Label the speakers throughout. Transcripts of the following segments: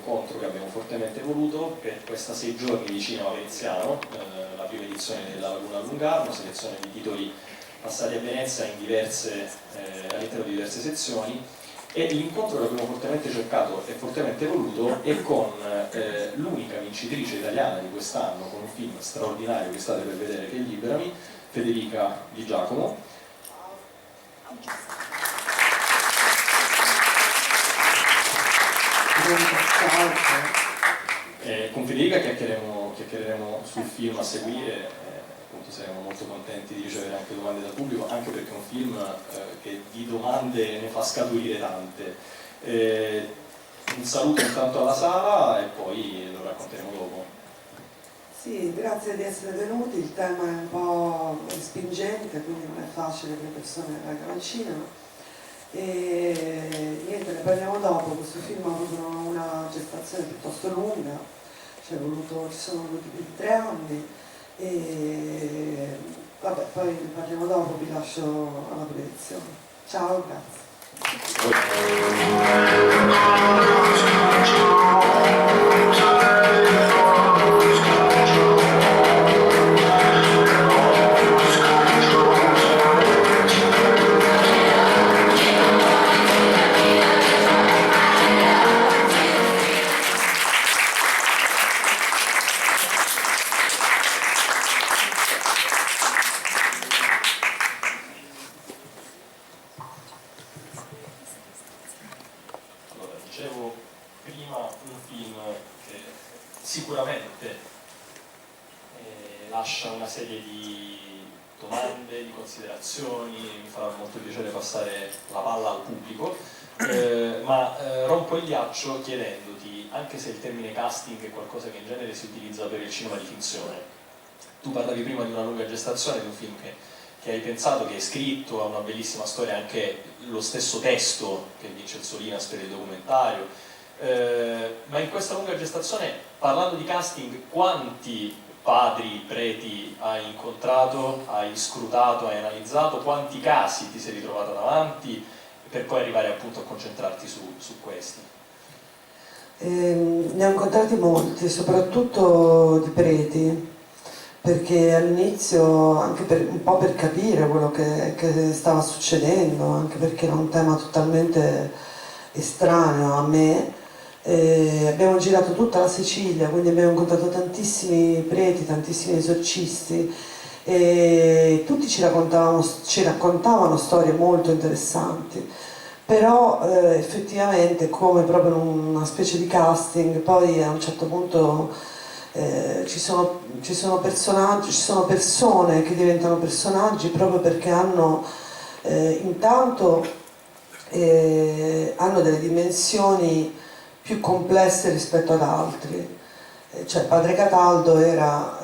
Speaker 1: incontro che abbiamo fortemente voluto per questa 6 giorni di cinema veneziano, la prima edizione della Laguna Lungarno, selezione di titoli passati a Venezia all'interno di diverse sezioni, e l'incontro che abbiamo fortemente cercato e fortemente voluto è con l'unica vincitrice italiana di quest'anno, con un film straordinario che state per vedere, che è Liberami, Federica Di Giacomo. Con Federica chiacchiereremo sul film a seguire, appunto saremo molto contenti di ricevere anche domande dal pubblico, anche perché è un film che di domande ne fa scaturire tante. Un saluto intanto alla Sara e poi lo racconteremo dopo.
Speaker 2: Sì, grazie di essere venuti, il tema è un po' spingente, quindi non è facile che le persone vengano al cinema. E niente, ne parliamo dopo. Questo film ha avuto una gestazione piuttosto lunga, ci sono voluti più di 3 anni e vabbè, poi ne parliamo dopo, vi lascio alla proiezione. Ciao, grazie.
Speaker 1: Sicuramente lascia una serie di domande, di considerazioni, mi farà molto piacere passare la palla al pubblico, ma rompo il ghiaccio chiedendoti, anche se il termine casting è qualcosa che in genere si utilizza per il cinema di finzione, tu parlavi prima di una lunga gestazione, di un film che hai pensato, che hai scritto, ha una bellissima storia, anche lo stesso testo che vince il Solinas per il documentario. Ma in questa lunga gestazione, parlando di casting, quanti padri, preti hai incontrato, hai scrutato, hai analizzato, quanti casi ti sei ritrovato davanti per poi arrivare appunto a concentrarti su questi?
Speaker 2: Ne ho incontrati molti, soprattutto di preti, perché all'inizio, anche un po' per capire quello che stava succedendo, anche perché era un tema totalmente estraneo a me. Abbiamo girato tutta la Sicilia, quindi abbiamo incontrato tantissimi preti, tantissimi esorcisti e tutti ci raccontavano storie molto interessanti, però effettivamente, come proprio una specie di casting, poi a un certo punto ci sono personaggi, ci sono persone che diventano personaggi proprio perché hanno intanto hanno delle dimensioni più complesse rispetto ad altri. Cioè Padre Cataldo era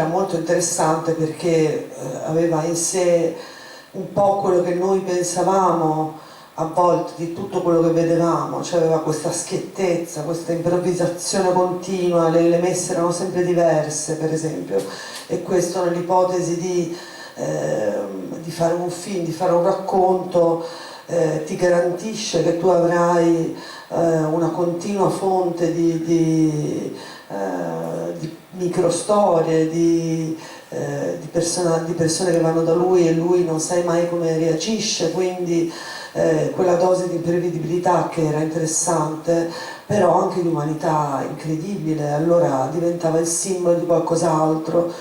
Speaker 2: molto interessante perché aveva in sé un po' quello che noi pensavamo a volte di tutto quello che vedevamo, cioè aveva questa schiettezza, questa improvvisazione continua, le messe erano sempre diverse per esempio, e questo nell'ipotesi di fare un film, di fare un racconto, ti garantisce che tu avrai una continua fonte di microstorie, di persone che vanno da lui e lui non sai mai come reagisce, quindi quella dose di imprevedibilità che era interessante, però anche di umanità incredibile, allora diventava il simbolo di qualcos'altro.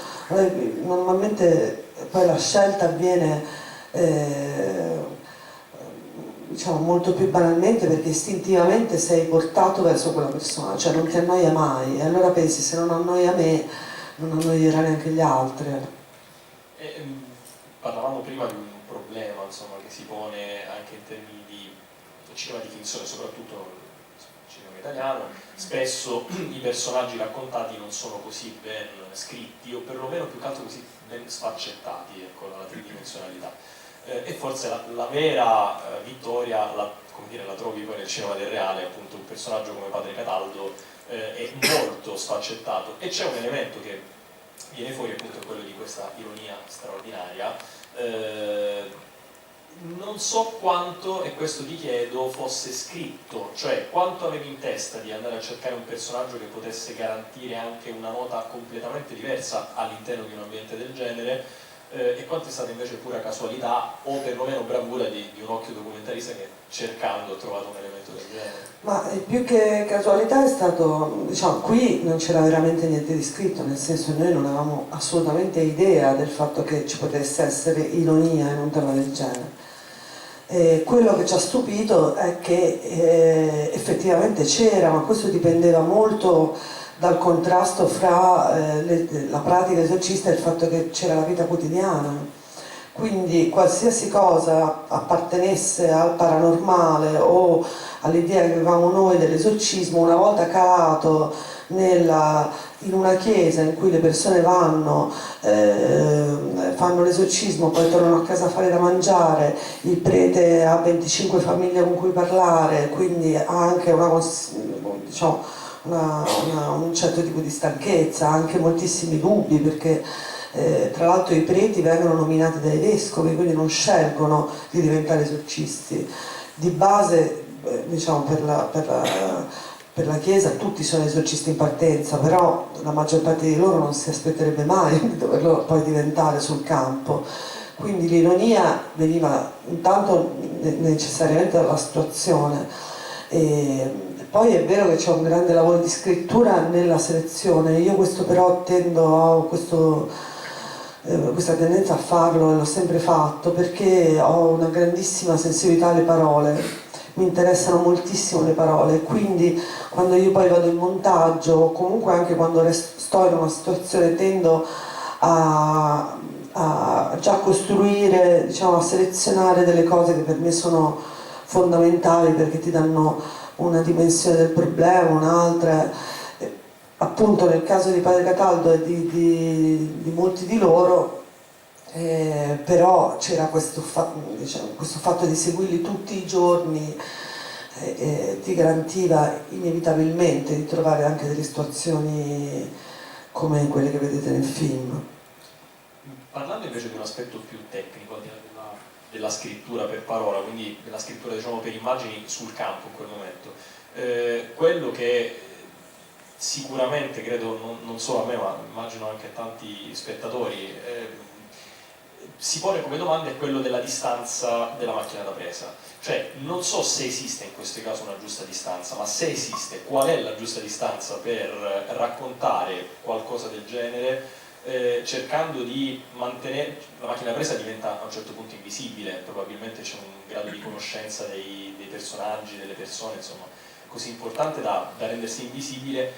Speaker 2: Normalmente poi la scelta avviene diciamo molto più banalmente perché istintivamente sei portato verso quella persona, cioè non ti annoia mai, e allora pensi, se non annoia me non annoierà neanche gli altri.
Speaker 1: Parlavamo prima di un problema, insomma, che si pone anche in termini di cinema di finzione, soprattutto nel cinema italiano. Spesso i personaggi raccontati non sono così ben scritti, o perlomeno più che altro così ben sfaccettati, ecco, la tridimensionalità. E forse la vera vittoria la trovi poi nel cinema del reale, appunto un personaggio come Padre Cataldo è molto sfaccettato, e c'è un elemento che viene fuori, appunto, quello di questa ironia straordinaria. non so quanto, e questo ti chiedo, fosse scritto, cioè quanto avevi in testa di andare a cercare un personaggio che potesse garantire anche una nota completamente diversa all'interno di un ambiente del genere, e quanto è stata invece pura casualità o perlomeno bravura di un occhio documentarista che cercando ha trovato un elemento del genere.
Speaker 2: Ma più che casualità è stato, diciamo, qui non c'era veramente niente di scritto, nel senso che noi non avevamo assolutamente idea del fatto che ci potesse essere ironia in un tema del genere. Quello che ci ha stupito è che effettivamente c'era, ma questo dipendeva molto dal contrasto fra la pratica esorcista e il fatto che c'era la vita quotidiana. Quindi qualsiasi cosa appartenesse al paranormale o all'idea che avevamo noi dell'esorcismo, una volta calato in una chiesa in cui le persone vanno, fanno l'esorcismo, poi tornano a casa a fare da mangiare, il prete ha 25 famiglie con cui parlare, quindi ha anche diciamo, un certo tipo di stanchezza, anche moltissimi dubbi, perché tra l'altro i preti vengono nominati dai vescovi, quindi non scelgono di diventare esorcisti. Di base, diciamo, per la Chiesa tutti sono esorcisti in partenza, però la maggior parte di loro non si aspetterebbe mai di doverlo poi diventare sul campo. Quindi l'ironia veniva intanto necessariamente dalla situazione. Poi è vero che c'è un grande lavoro di scrittura nella selezione, io questo però tendo a questa tendenza a farlo e l'ho sempre fatto perché ho una grandissima sensibilità alle parole, mi interessano moltissimo le parole, quindi quando io poi vado in montaggio o comunque anche quando sto in una situazione tendo a già costruire, diciamo, a selezionare delle cose che per me sono fondamentali perché ti danno una dimensione del problema, un'altra. Appunto nel caso di Padre Cataldo e di molti di loro, però c'era diciamo, questo fatto di seguirli tutti i giorni, ti garantiva inevitabilmente di trovare anche delle situazioni come quelle che vedete nel film.
Speaker 1: Parlando invece di un aspetto più tecnico, al di là della scrittura per parola, quindi della scrittura, diciamo, per immagini sul campo in quel momento, quello che sicuramente credo non solo a me ma immagino anche a tanti spettatori si pone come domanda è quello della distanza della macchina da presa, cioè non so se esiste in questo caso una giusta distanza, ma se esiste qual è la giusta distanza per raccontare qualcosa del genere, cercando di mantenere, la macchina da presa diventa a un certo punto invisibile, probabilmente c'è un grado di conoscenza dei personaggi, delle persone, insomma, così importante da rendersi invisibile,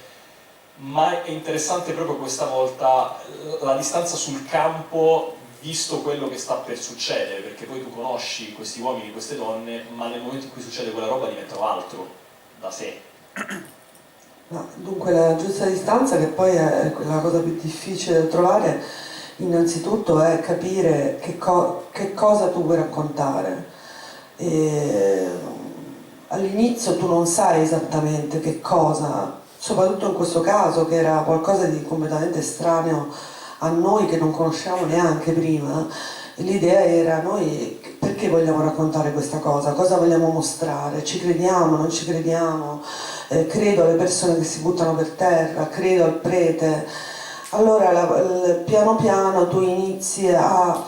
Speaker 1: ma è interessante proprio questa volta la distanza sul campo visto quello che sta per succedere, perché poi tu conosci questi uomini, queste donne, ma nel momento in cui succede quella roba diventano altro da sé.
Speaker 2: No, dunque la giusta distanza, che poi è la cosa più difficile da trovare, innanzitutto è capire che cosa tu vuoi raccontare. All'inizio tu non sai esattamente che cosa, soprattutto in questo caso che era qualcosa di completamente estraneo a noi che non conosciamo neanche prima, l'idea era noi perché vogliamo raccontare questa cosa vogliamo mostrare, ci crediamo, non ci crediamo, credo alle persone che si buttano per terra, credo al prete. Allora piano piano tu inizi a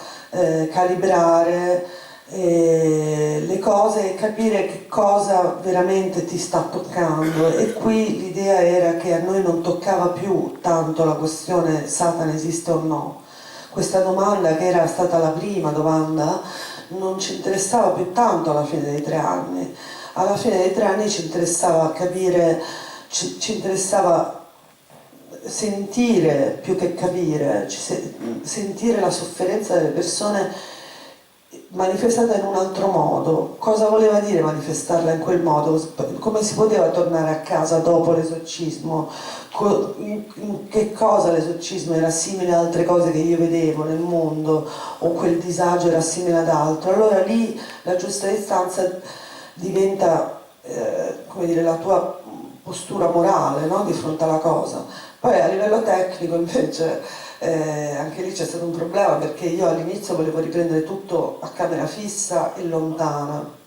Speaker 2: calibrare le cose e capire che cosa veramente ti sta toccando, e qui l'idea era che a noi non toccava più tanto la questione Satana esiste o no. Questa domanda, che era stata la prima domanda, non ci interessava più tanto alla fine dei 3 anni. Alla fine dei 3 anni ci interessava capire, ci interessava sentire più che capire, sentire la sofferenza delle persone manifestata in un altro modo. Cosa voleva dire manifestarla in quel modo? Come si poteva tornare a casa dopo l'esorcismo? In che cosa l'esorcismo era simile ad altre cose che io vedevo nel mondo, o quel disagio era simile ad altro? Allora lì la giusta distanza diventa come dire, la tua postura morale, no? Di fronte alla cosa. Poi a livello tecnico invece anche lì c'è stato un problema perché io all'inizio volevo riprendere tutto a camera fissa e lontana,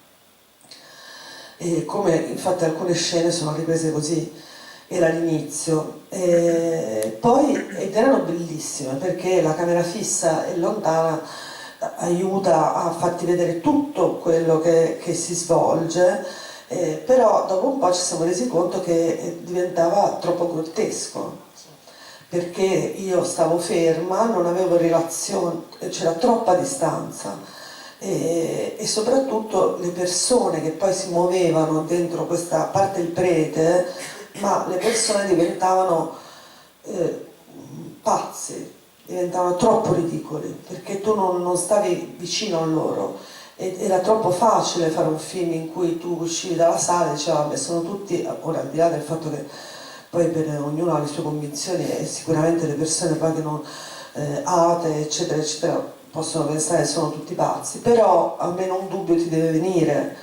Speaker 2: e come infatti alcune scene sono riprese così, era l'inizio. Ed erano bellissime perché la camera fissa e lontana aiuta a farti vedere tutto quello che si svolge, però dopo un po' ci siamo resi conto che diventava troppo grottesco, perché io stavo ferma, non avevo relazione, c'era troppa distanza, e soprattutto le persone che poi si muovevano dentro questa, a parte il prete, ma le persone diventavano pazzi, diventavano troppo ridicoli, perché tu non stavi vicino a loro. Era troppo facile fare un film in cui tu uscivi dalla sala e dicevi vabbè, sono tutti, ora al di là del fatto che poi per ognuno ha le sue convinzioni e sicuramente le persone poi che non ate eccetera eccetera possono pensare che sono tutti pazzi, però almeno un dubbio ti deve venire,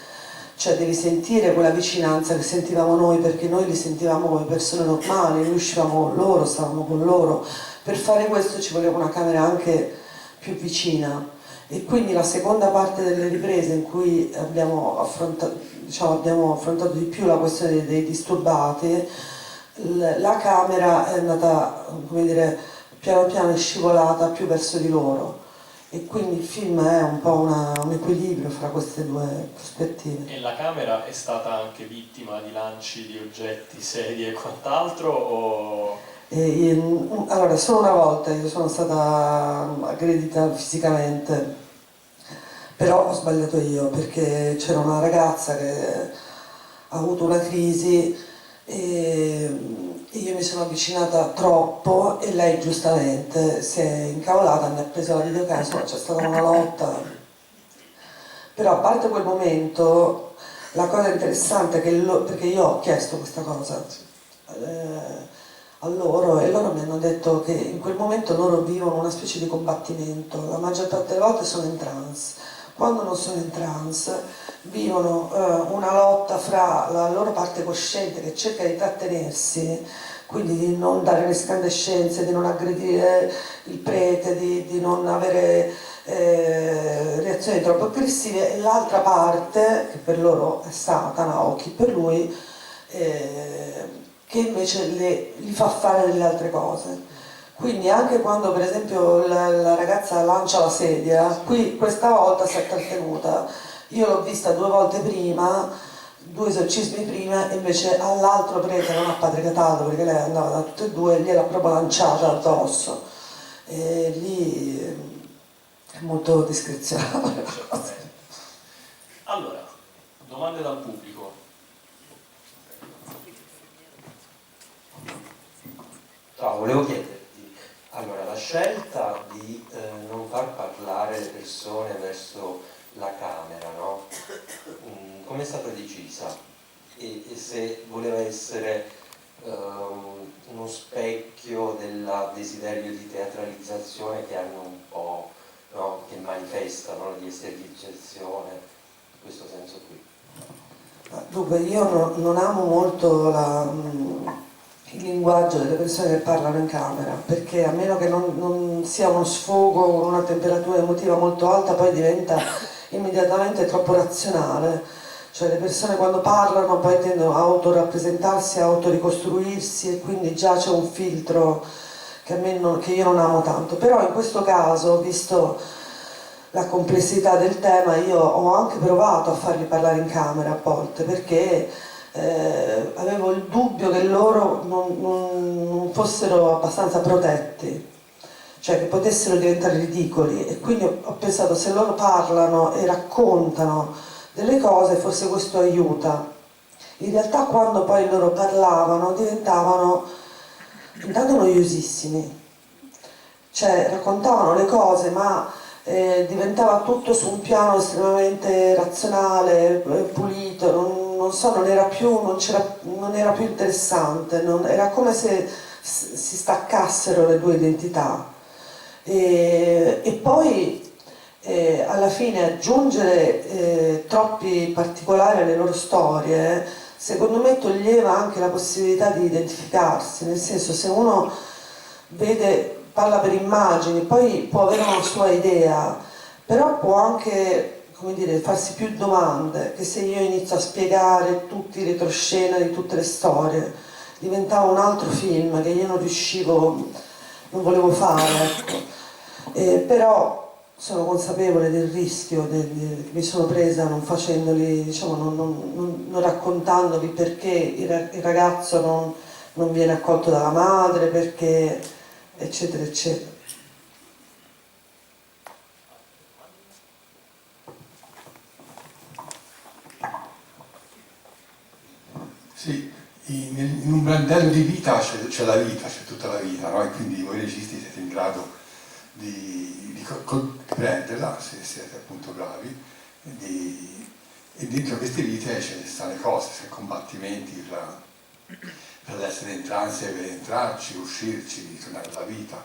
Speaker 2: cioè devi sentire quella vicinanza che sentivamo noi, perché noi li sentivamo come persone normali, noi uscivamo con loro, stavamo con loro. Per fare questo ci voleva una camera anche più vicina, e quindi la seconda parte delle riprese in cui abbiamo affrontato di più la questione dei disturbati, la camera è andata, come dire, piano piano è scivolata più verso di loro, e quindi il film è un po' un equilibrio fra queste due prospettive.
Speaker 1: E la camera è stata anche vittima di lanci di oggetti, sedie e quant'altro?
Speaker 2: Allora, solo una volta io sono stata aggredita fisicamente, però ho sbagliato io, perché c'era una ragazza che ha avuto una crisi e io mi sono avvicinata troppo e lei giustamente si è incavolata, mi ha preso la videocamera, c'è stata una lotta. Però a parte quel momento, la cosa interessante è che perché io ho chiesto questa cosa a loro, e loro mi hanno detto che in quel momento loro vivono una specie di combattimento, la maggior parte delle volte sono in trance. Quando non sono in trance vivono una lotta fra la loro parte cosciente che cerca di trattenersi, quindi di non dare le escandescenze, di non aggredire il prete, di non avere reazioni troppo aggressive, e l'altra parte, che per loro è Satana o chi per lui, che invece gli fa fare delle altre cose. Quindi anche quando per esempio la ragazza lancia la sedia, qui questa volta si è trattenuta. Io l'ho vista 2 volte prima, 2 esorcismi prima, e invece all'altro prete, non a Padre Cataldo, perché lei andava da tutte e due, gliel'ha proprio lanciata addosso. E lì è molto discrezionale.
Speaker 1: Allora, domande dal pubblico.
Speaker 3: No, volevo chiederti, allora, la scelta di non far parlare le persone verso la camera, no? Come è stata decisa? E se voleva essere uno specchio del desiderio di teatralizzazione che hanno un po', no? Che manifestano, di esteriorizzazione, in questo senso qui.
Speaker 2: Dunque, io non amo molto il linguaggio delle persone che parlano in camera, perché a meno che non sia uno sfogo con una temperatura emotiva molto alta, poi diventa immediatamente troppo razionale. Cioè le persone quando parlano poi tendono a autorappresentarsi, a autoricostruirsi, e quindi già c'è un filtro che io non amo tanto. Però in questo caso, visto la complessità del tema, io ho anche provato a farli parlare in camera a volte, perché avevo il dubbio che loro non fossero abbastanza protetti, cioè che potessero diventare ridicoli, e quindi ho pensato, se loro parlano e raccontano delle cose forse questo aiuta. In realtà quando poi loro parlavano diventavano intanto noiosissimi, cioè raccontavano le cose ma diventava tutto su un piano estremamente razionale, pulito, non era più interessante, era come se si staccassero le due identità. E poi alla fine aggiungere troppi particolari alle loro storie, secondo me toglieva anche la possibilità di identificarsi, nel senso, se uno parla per immagini, poi può avere una sua idea, però può anche, come dire, farsi più domande, che se io inizio a spiegare tutti i retroscena di tutte le storie, diventava un altro film che io non riuscivo, non volevo fare, ecco. Però sono consapevole del rischio che mi sono presa non facendoli, diciamo, non raccontandovi perché il ragazzo non viene accolto dalla madre, perché eccetera eccetera.
Speaker 4: Sì, in un brandello di vita c'è la vita, c'è tutta la vita, no? E quindi voi registi siete in grado di prenderla, se siete appunto bravi, e dentro queste vite ci stanno le cose, c'è combattimenti per essere in trance, per entrarci, uscirci, tornare alla vita.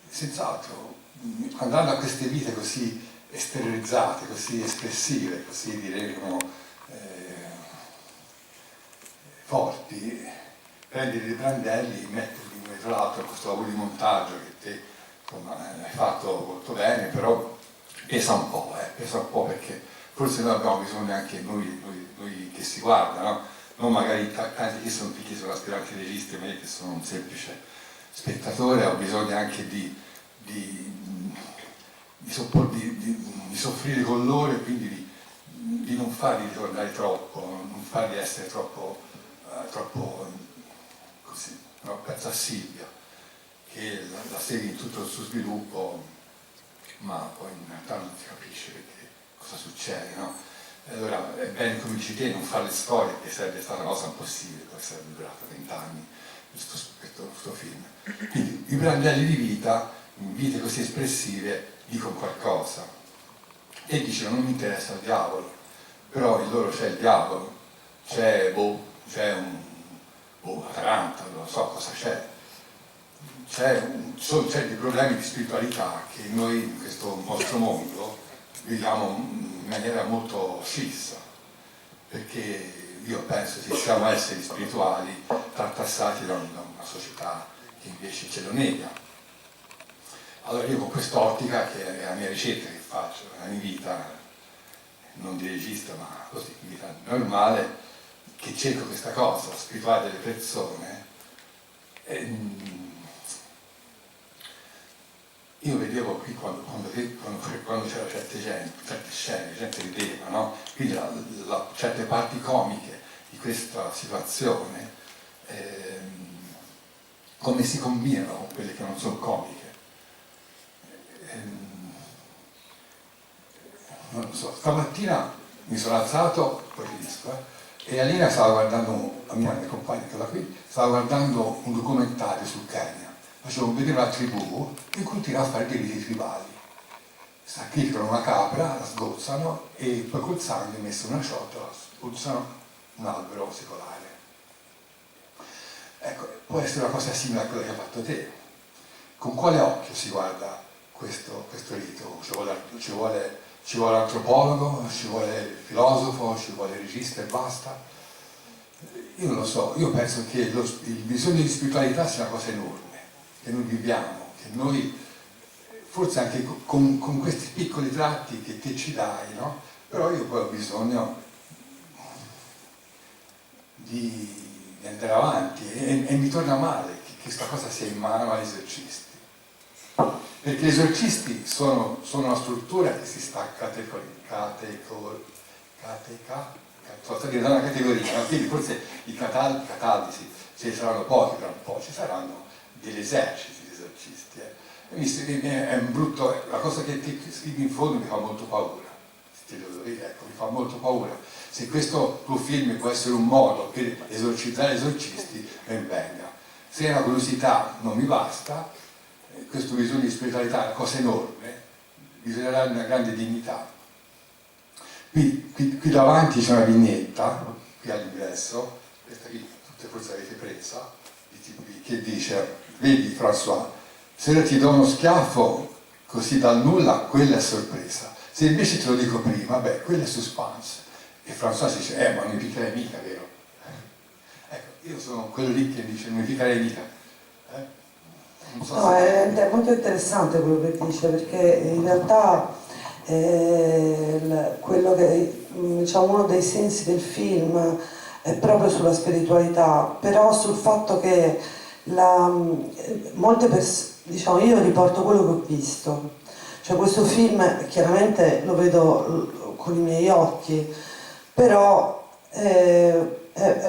Speaker 4: Senz'altro, andando a queste vite così esteriorizzate, così espressive, così diremo forti, prendere dei brandelli, metterli uno dietro l'altro, questo lavoro di montaggio che te insomma, hai fatto molto bene, però pesa un po' perché forse noi abbiamo bisogno anche noi che si guarda, no? Non magari tanti che sono figli, sono aspiranti registi, me che sono un semplice spettatore, ho bisogno anche di soffrire con loro e quindi di non farli ricordare troppo, non farli essere troppo così, no? Penso a Silvia, che la segue in tutto il suo sviluppo, ma poi in realtà non si capisce perché, cosa succede, no? Allora è bene, come dici te, non fare le storie, che sarebbe stata una cosa impossibile, poi sarebbe durata 20 anni questo film. Quindi i brandelli di vita, in vite così espressive, dicono qualcosa. E dicono non mi interessa il diavolo, però in loro c'è il diavolo, c'è una taranta, non so cosa c'è. C'è dei problemi di spiritualità che noi in questo nostro mondo viviamo in maniera molto fissa, perché io penso che siamo esseri spirituali tartassati da una società che invece ce lo nega. Allora io con quest'ottica, che è la mia ricerca che faccio, la mia vita, non di regista ma così, vita normale, che cerco questa cosa, la spiritualità delle persone, io vedevo qui quando c'era certe scene, gente rideva, no? Quindi certe parti comiche di questa situazione, come si combinano con quelle che non sono comiche. Non lo so, stamattina mi sono alzato, poi finisco, e Alina stava guardando, la mia compagna che era qui, stava guardando un documentario sul Kenya. Facevo vedere una tribù che continua a fare dei riti tribali. Sacrificano una capra, la sgozzano e poi col sangue messo in una ciotola spruzzano un albero secolare. Ecco, può essere una cosa simile a quella che hai fatto te. Con quale occhio si guarda questo rito? Ci vuole l'antropologo, ci vuole il filosofo, ci vuole il regista e basta? Io non lo so, io penso che il bisogno di spiritualità sia una cosa enorme, che noi viviamo, che noi, forse anche con questi piccoli tratti che te ci dai, no? Però io poi ho bisogno di andare avanti e mi torna male che questa cosa sia in mano agli esorcisti. Perché gli esorcisti sono una struttura che si sta da una categoria, no? Quindi forse i cataldici ce ne saranno pochi tra un po', ci saranno degli eserciti di esorcisti. È un brutto, la cosa che ti scrivi in fondo mi fa molto paura, ecco, mi fa molto paura. Se questo tuo film può essere un modo per esorcizzare gli esorcisti, ben venga. Se è una curiosità non mi basta, questo bisogno di spiritualità è una cosa enorme, bisogna dare una grande dignità. Qui davanti c'è una vignetta, qui all'ingresso, questa qui tutte forse l'avete presa, che dice, vedi François, se io ti do uno schiaffo così dal nulla, quella è sorpresa. Se invece te lo dico prima, beh, quella è suspense. E François dice, ma non mi piccherei mica, vero? Ecco, io sono quello lì che dice, non mi piccherei mica. Non so
Speaker 2: No, è molto interessante quello che dice, perché in realtà quello che, diciamo, uno dei sensi del film è proprio sulla spiritualità, però sul fatto che molte persone, diciamo, io riporto quello che ho visto, cioè questo film chiaramente lo vedo con i miei occhi, però è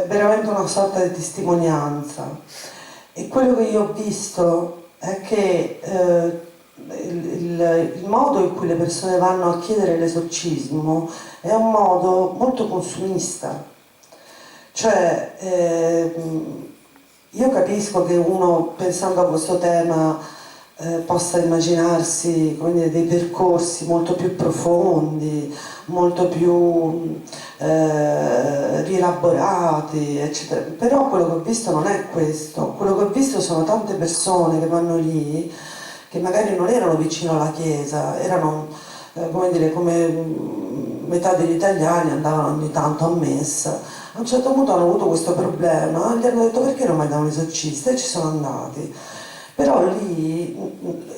Speaker 2: veramente una sorta di testimonianza. E quello che io ho visto è che il modo in cui le persone vanno a chiedere l'esorcismo è un modo molto consumista. Cioè, io capisco che uno, pensando a questo tema, possa immaginarsi, come dire, dei percorsi molto più profondi, molto più rielaborati, eccetera. Però quello che ho visto non è questo. Quello che ho visto sono tante persone che vanno lì, che magari non erano vicino alla chiesa, erano, come dire, come metà degli italiani andavano ogni tanto a messa. A un certo punto hanno avuto questo problema, gli hanno detto perché non vai da un esorcista e ci sono andati. Però lì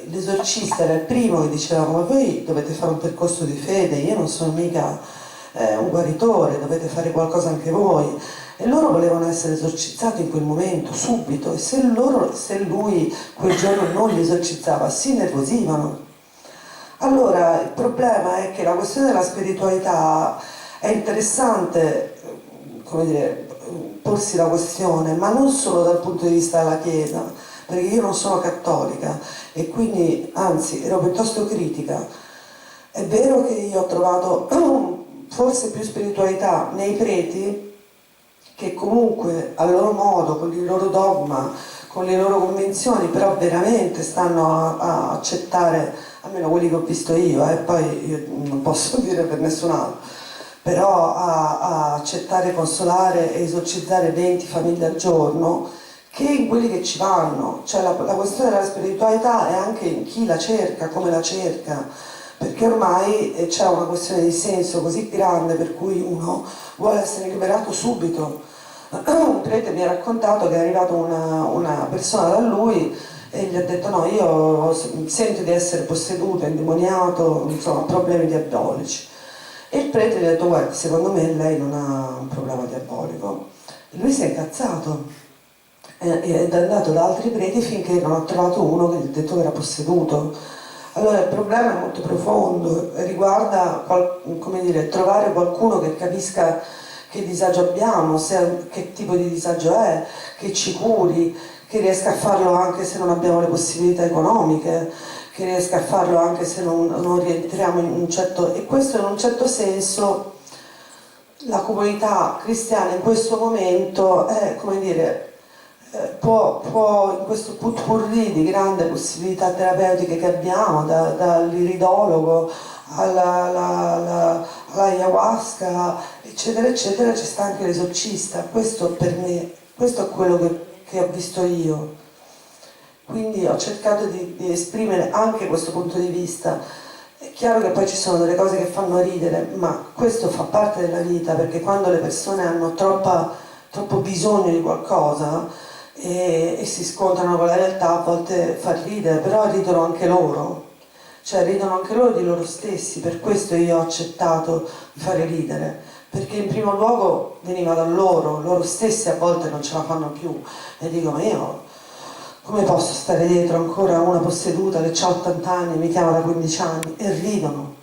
Speaker 2: l'esorcista era il primo che diceva ma voi dovete fare un percorso di fede, io non sono mica un guaritore, dovete fare qualcosa anche voi. E loro volevano essere esorcizzati in quel momento, subito, e se lui quel giorno non li esorcizzava si innervosivano. Allora il problema è che la questione della spiritualità è interessante, come dire, porsi la questione, ma non solo dal punto di vista della Chiesa, perché io non sono cattolica e quindi, anzi, ero piuttosto critica. È vero che io ho trovato forse più spiritualità nei preti, che comunque a loro modo, con il loro dogma, con le loro convinzioni, però veramente stanno a accettare, almeno quelli che ho visto io, poi io non posso dire per nessun altro, però a accettare, consolare e esorcizzare 20 famiglie al giorno, che in quelli che ci vanno. Cioè la questione della spiritualità è anche in chi la cerca, come la cerca, perché ormai c'è una questione di senso così grande per cui uno vuole essere liberato subito. Un prete mi ha raccontato che è arrivata una persona da lui e gli ha detto no, io sento di essere posseduto, indemoniato, insomma, problemi diabolici. E il prete gli ha detto guardi, secondo me lei non ha un problema diabolico. E lui si è incazzato ed è andato da altri preti finché non ha trovato uno che gli ha detto che era posseduto. Allora il problema è molto profondo, riguarda come dire, trovare qualcuno che capisca che disagio abbiamo, che tipo di disagio è, che ci curi, che riesca a farlo anche se non abbiamo le possibilità economiche, che riesca a farlo anche se non rientriamo in un certo... E questo in un certo senso la comunità cristiana in questo momento è, come dire, può in questo putpurri di grandi possibilità terapeutiche che abbiamo, dall'iridologo all'ayahuasca, eccetera, eccetera, ci sta anche l'esorcista. Questo per me, questo è quello che ho visto io. Quindi ho cercato di esprimere anche questo punto di vista. È chiaro che poi ci sono delle cose che fanno ridere, ma questo fa parte della vita, perché quando le persone hanno troppo bisogno di qualcosa e si scontrano con la realtà, a volte fa ridere, però ridono anche loro. Cioè ridono anche loro di loro stessi, per questo io ho accettato di fare ridere, perché in primo luogo veniva da loro stessi a volte non ce la fanno più e dico ma io come posso stare dietro ancora a una posseduta che ha 80 anni, mi chiama da 15 anni e ridono,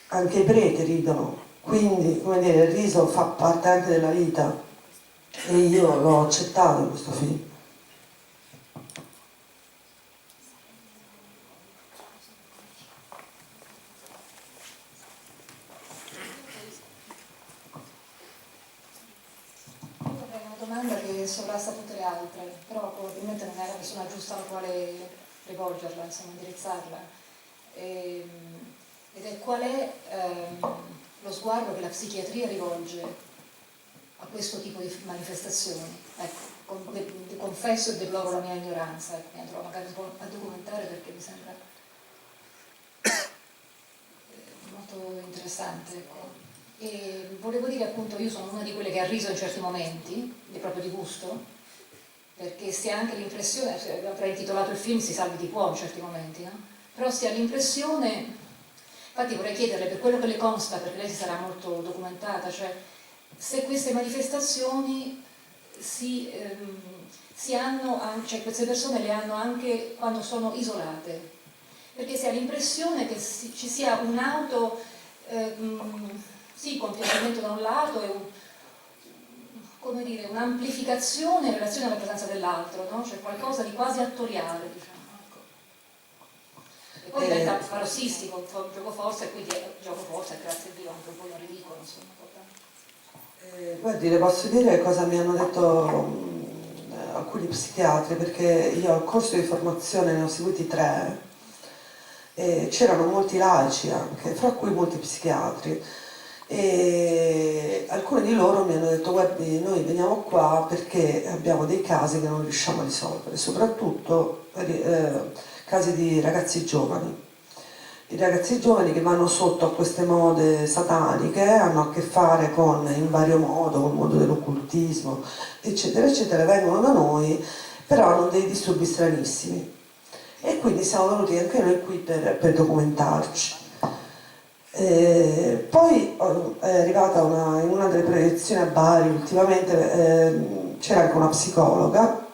Speaker 2: anche i preti ridono, quindi come dire il riso fa parte anche della vita e io l'ho accettato in questo film.
Speaker 5: Domanda che sovrasta tutte le altre, però probabilmente non è la persona giusta alla quale rivolgerla, insomma, indirizzarla. Ed è qual è lo sguardo che la psichiatria rivolge a questo tipo di manifestazioni. Ecco, confesso e deploro la mia ignoranza, ecco, mi andrò magari un po' a documentare perché mi sembra molto interessante, ecco. E volevo dire appunto, io sono una di quelle che ha riso in certi momenti, proprio di gusto, perché si ha anche l'impressione, avrei intitolato il film Si salvi chi può in certi momenti, no? Però si ha l'impressione, infatti vorrei chiederle per quello che le consta, perché lei si sarà molto documentata, cioè se queste manifestazioni cioè queste persone le hanno anche quando sono isolate, perché si ha l'impressione che ci sia contenimento da un lato e un'amplificazione in relazione alla presenza dell'altro, no? Cioè qualcosa di quasi attoriale, diciamo. Ecco. E poi diventa parossistico, gioco forza, e quindi gioco forza, grazie a Dio, anche un po' ridicolo, insomma.
Speaker 2: Guardi, le posso dire cosa mi hanno detto alcuni psichiatri, perché io al corso di formazione ne ho seguiti 3 e c'erano molti laici anche, fra cui molti psichiatri, e alcuni di loro mi hanno detto: guardi, noi veniamo qua perché abbiamo dei casi che non riusciamo a risolvere, soprattutto casi di ragazzi giovani. I ragazzi giovani che vanno sotto a queste mode sataniche, hanno a che fare in vario modo, con il mondo dell'occultismo, eccetera, eccetera, vengono da noi, però hanno dei disturbi stranissimi. E quindi siamo venuti anche noi qui per documentarci. Poi è arrivata in una delle proiezioni a Bari ultimamente, c'era anche una psicologa,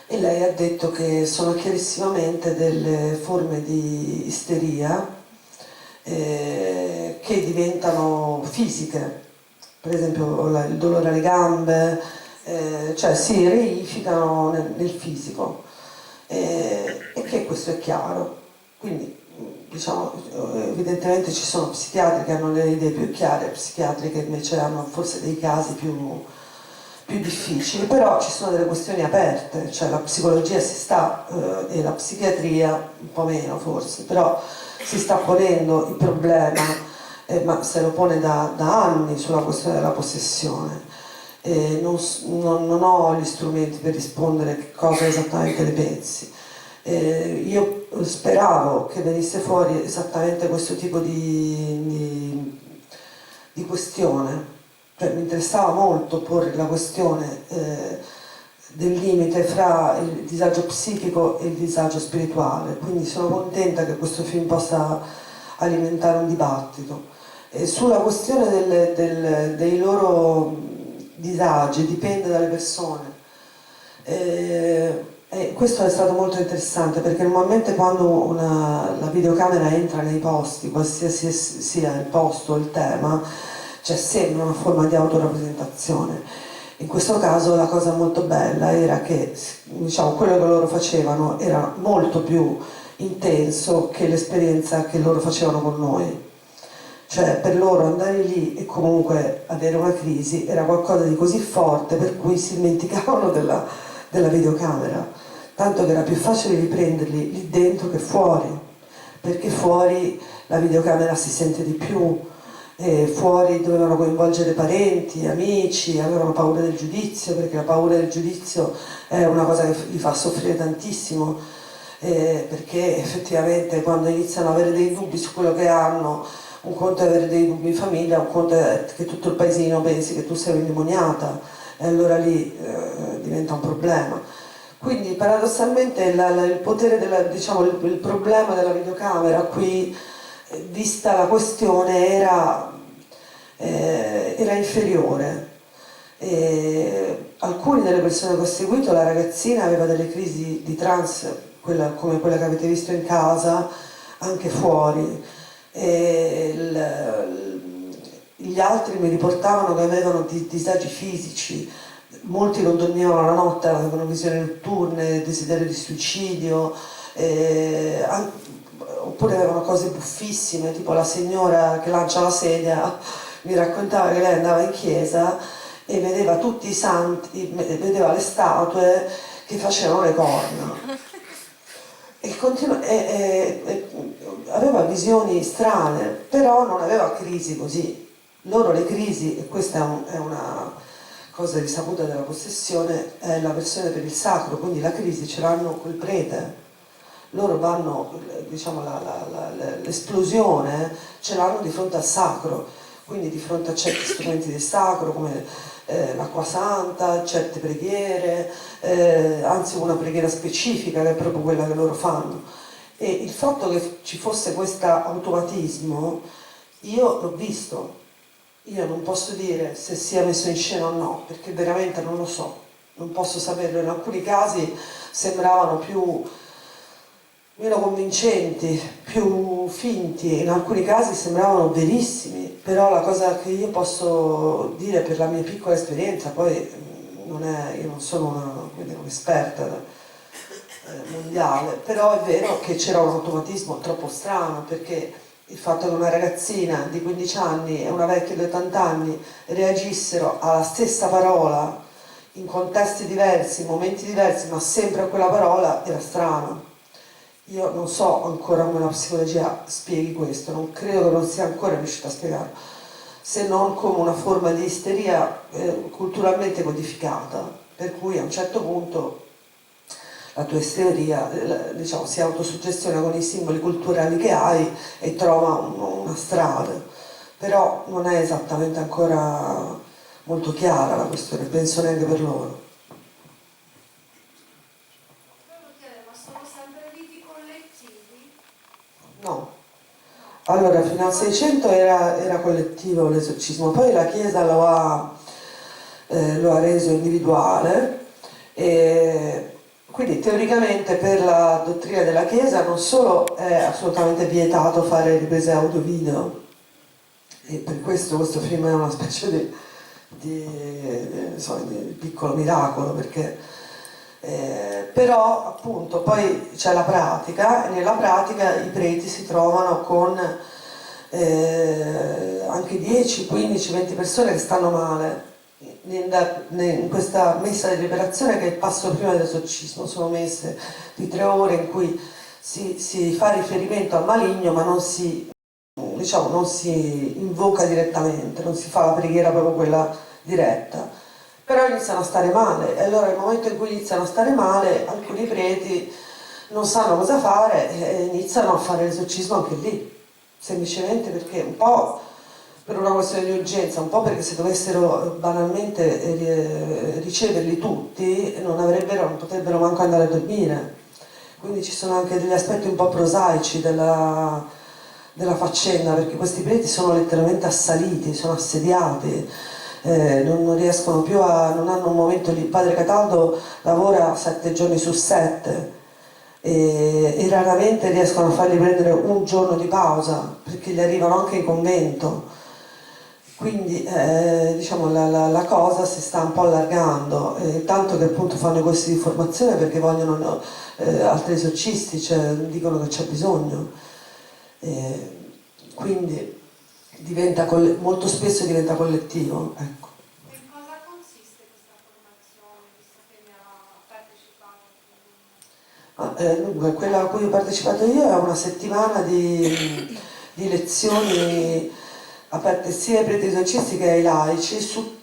Speaker 2: e lei ha detto che sono chiarissimamente delle forme di isteria che diventano fisiche, per esempio il dolore alle gambe, cioè si reificano nel fisico, e che questo è chiaro. Quindi diciamo, evidentemente ci sono psichiatri che hanno le idee più chiare, psichiatri che invece hanno forse dei casi più difficili, però ci sono delle questioni aperte, cioè la psicologia e la psichiatria un po' meno forse, però si sta ponendo il problema, ma se lo pone da anni sulla questione della possessione. Non ho gli strumenti per rispondere che cosa esattamente ne pensi. Io speravo che venisse fuori esattamente questo tipo di questione. Cioè, mi interessava molto porre la questione del limite fra il disagio psichico e il disagio spirituale, quindi sono contenta che questo film possa alimentare un dibattito. Sulla questione dei loro disagi dipende dalle persone. Questo è stato molto interessante, perché normalmente quando la videocamera entra nei posti, qualsiasi sia il posto o il tema, c'è sempre una forma di autorappresentazione. In questo caso la cosa molto bella era che, diciamo, quello che loro facevano era molto più intenso che l'esperienza che loro facevano con noi. Cioè, per loro andare lì e comunque avere una crisi era qualcosa di così forte per cui si dimenticavano della videocamera, tanto che era più facile riprenderli lì dentro che fuori, perché fuori la videocamera si sente di più. Fuori dovevano coinvolgere parenti, amici, avevano paura del giudizio, perché la paura del giudizio è una cosa che li fa soffrire tantissimo, perché effettivamente quando iniziano ad avere dei dubbi su quello che hanno, un conto è avere dei dubbi in famiglia, un conto è che tutto il paesino pensi che tu sei un'indemoniata, e allora lì diventa un problema. Quindi paradossalmente il potere il problema della videocamera qui, vista la questione, era inferiore. Alcune delle persone che ho seguito, la ragazzina aveva delle crisi di trance, come quella che avete visto in casa, anche fuori. Gli altri mi riportavano che avevano disagi fisici, molti non dormivano la notte, avevano visioni notturne, desiderio di suicidio, oppure avevano cose buffissime, tipo la signora che lancia la sedia mi raccontava che lei andava in chiesa e vedeva tutti i santi, vedeva le statue che facevano le corna e aveva visioni strane, però non aveva crisi così. Loro le crisi, e questa è una cosa risaputa della possessione, è la versione per il sacro, quindi la crisi ce l'hanno col prete. Loro vanno, diciamo, l'esplosione ce l'hanno di fronte al sacro, quindi di fronte a certi strumenti del sacro come l'acqua santa, certe preghiere, anzi una preghiera specifica che è proprio quella che loro fanno. E il fatto che ci fosse questo automatismo, io l'ho visto, io non posso dire se sia messo in scena o no, perché veramente non lo so, non posso saperlo. In alcuni casi sembravano meno convincenti, più finti, in alcuni casi sembravano verissimi, però la cosa che io posso dire per la mia piccola esperienza, poi io non sono un'esperta mondiale, però è vero che c'era un automatismo troppo strano, perché il fatto che una ragazzina di 15 anni e una vecchia di 80 anni reagissero alla stessa parola in contesti diversi, in momenti diversi, ma sempre a quella parola, era strano. Io non so ancora come la psicologia spieghi questo, non credo che non sia ancora riuscita a spiegarlo, se non come una forma di isteria culturalmente codificata, per cui a un certo punto la tua isteria, diciamo, si autosuggestiona con i simboli culturali che hai e trova una strada, però non è esattamente ancora molto chiara la questione, penso neanche per loro.
Speaker 6: Ma sono sempre riti collettivi?
Speaker 2: No. Allora, fino al 600 era collettivo l'esorcismo, poi la Chiesa lo ha reso individuale, e quindi teoricamente per la dottrina della Chiesa non solo è assolutamente vietato fare riprese audio-video, e per questo film è una specie di piccolo miracolo, perché però appunto poi c'è la pratica, e nella pratica i preti si trovano con anche 10, 15, 20 persone che stanno male in questa messa di liberazione, che è il passo prima dell'esorcismo. Sono messe di 3 ore in cui si fa riferimento al maligno, ma non si invoca direttamente, non si fa la preghiera proprio quella diretta, però iniziano a stare male, e allora nel momento in cui iniziano a stare male alcuni preti non sanno cosa fare e iniziano a fare l'esorcismo anche lì, semplicemente perché un po' per una questione di urgenza, un po' perché se dovessero banalmente riceverli tutti non potrebbero manco andare a dormire. Quindi ci sono anche degli aspetti un po' prosaici della faccenda, perché questi preti sono letteralmente assaliti, sono assediati, non riescono più non hanno un momento lì. Padre Cataldo lavora 7 giorni su 7 e raramente riescono a fargli prendere un giorno di pausa, perché gli arrivano anche in convento. Quindi diciamo la cosa si sta un po' allargando, tanto che appunto fanno i corsi di formazione perché vogliono altri esorcisti, cioè dicono che c'è bisogno. Quindi molto spesso diventa collettivo. Ecco.
Speaker 6: E in cosa consiste questa formazione, visto che ne ha partecipato?
Speaker 2: Dunque, quella a cui ho partecipato io è una settimana di lezioni aperte sia ai preti esorcisti che ai laici su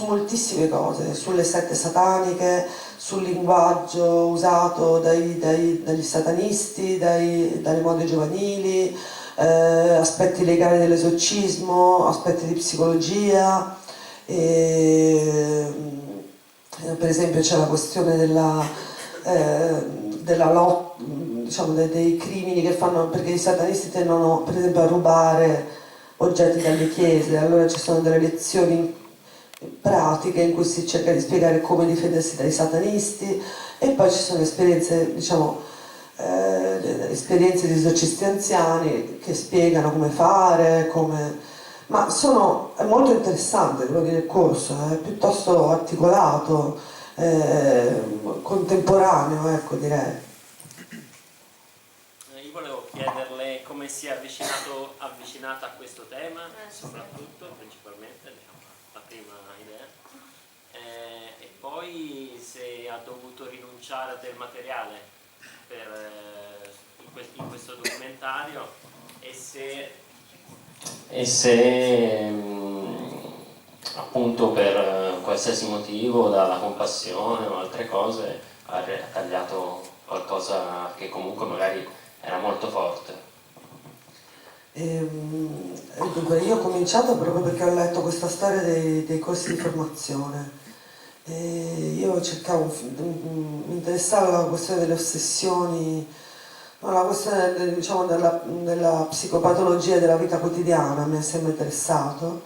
Speaker 2: moltissime cose, sulle sette sataniche, sul linguaggio usato dagli satanisti, dalle mode giovanili, aspetti legali dell'esorcismo, aspetti di psicologia, per esempio c'è la questione della lotta, diciamo, dei crimini che fanno, perché i satanisti tendono per esempio a rubare oggetti dalle chiese, allora ci sono delle lezioni pratiche in cui si cerca di spiegare come difendersi dai satanisti, e poi ci sono esperienze, diciamo, esperienze di esorcisti anziani che spiegano come fare, ma è molto interessante, devo dire, il corso, è piuttosto articolato, contemporaneo, ecco, direi.
Speaker 7: Io volevo chiederle come si è avvicinata a questo tema, soprattutto, principalmente, diciamo, la prima idea, e poi se ha dovuto rinunciare a del materiale in questo documentario, e se appunto per qualsiasi motivo, dalla compassione o altre cose, ha tagliato qualcosa che comunque magari era molto forte.
Speaker 2: E dunque io ho cominciato proprio perché ho letto questa storia dei corsi di formazione. E io cercavo, mi interessava la questione delle ossessioni, no, la questione diciamo, della psicopatologia della vita quotidiana mi è sempre interessato.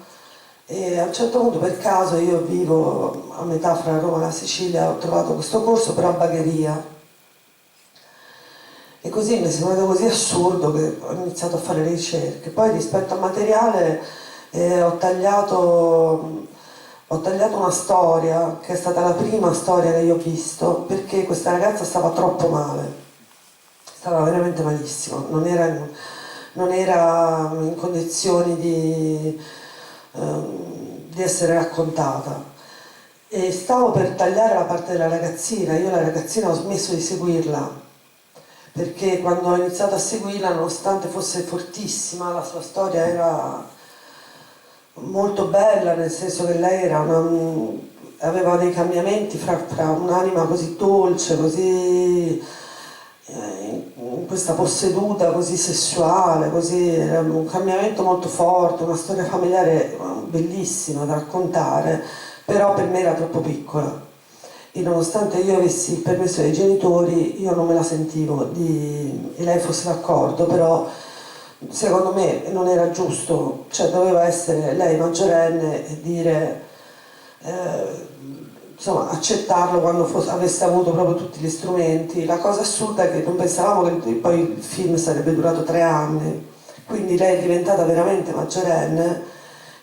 Speaker 2: E a un certo punto, per caso, io vivo a metà fra Roma e la Sicilia, ho trovato questo corso però a Bagheria. E così mi è sembrato così assurdo che ho iniziato a fare le ricerche. Poi rispetto al materiale ho tagliato una storia, che è stata la prima storia che io ho visto, perché questa ragazza stava troppo male, stava veramente malissimo, non era in condizioni di essere raccontata. E stavo per tagliare la parte della ragazzina, io la ragazzina ho smesso di seguirla, perché quando ho iniziato a seguirla, nonostante fosse fortissima, la sua storia era molto bella, nel senso che lei aveva dei cambiamenti fra un'anima così dolce, così in questa posseduta così sessuale, così, era un cambiamento molto forte, una storia familiare bellissima da raccontare, però per me era troppo piccola. E nonostante io avessi il permesso dei genitori, io non me la sentivo e lei fosse d'accordo, però secondo me non era giusto, cioè doveva essere lei maggiorenne e dire, insomma, accettarlo quando avesse avuto proprio tutti gli strumenti. La cosa assurda è che non pensavamo che poi il film sarebbe durato 3 anni, quindi lei è diventata veramente maggiorenne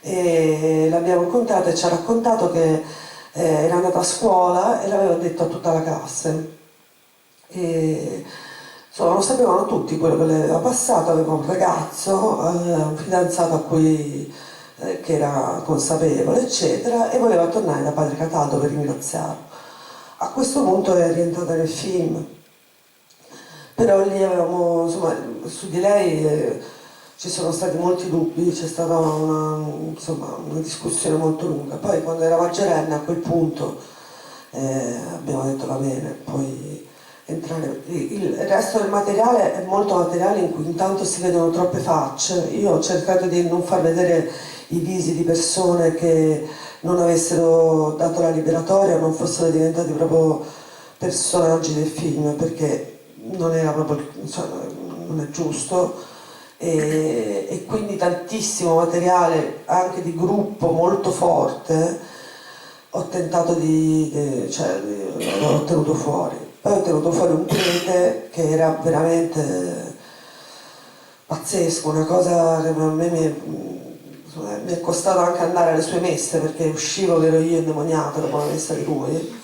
Speaker 2: e l'abbiamo incontrata e ci ha raccontato che era andata a scuola e l'aveva detto a tutta la classe. E, insomma, lo sapevano tutti quello che lei aveva passato, aveva un ragazzo, un fidanzato a cui, che era consapevole, eccetera, e voleva tornare da padre Cataldo per ringraziarlo. A questo punto è rientrata nel film, però lì avevamo, insomma, su di lei ci sono stati molti dubbi, c'è stata una discussione molto lunga. Poi quando era maggiorenne a quel punto abbiamo detto va bene, poi entrare. Il resto del materiale è molto materiale in cui intanto si vedono troppe facce. Io ho cercato di non far vedere i visi di persone che non avessero dato la liberatoria, non fossero diventati proprio personaggi del film, perché non era proprio, cioè, non è giusto. E quindi tantissimo materiale anche di gruppo molto forte ho tentato l'ho tenuto fuori. Poi ho tenuto fuori un prete che era veramente pazzesco, una cosa che a me mi è costato anche andare alle sue messe, perché uscivo che ero io indemoniata dopo la messa di lui.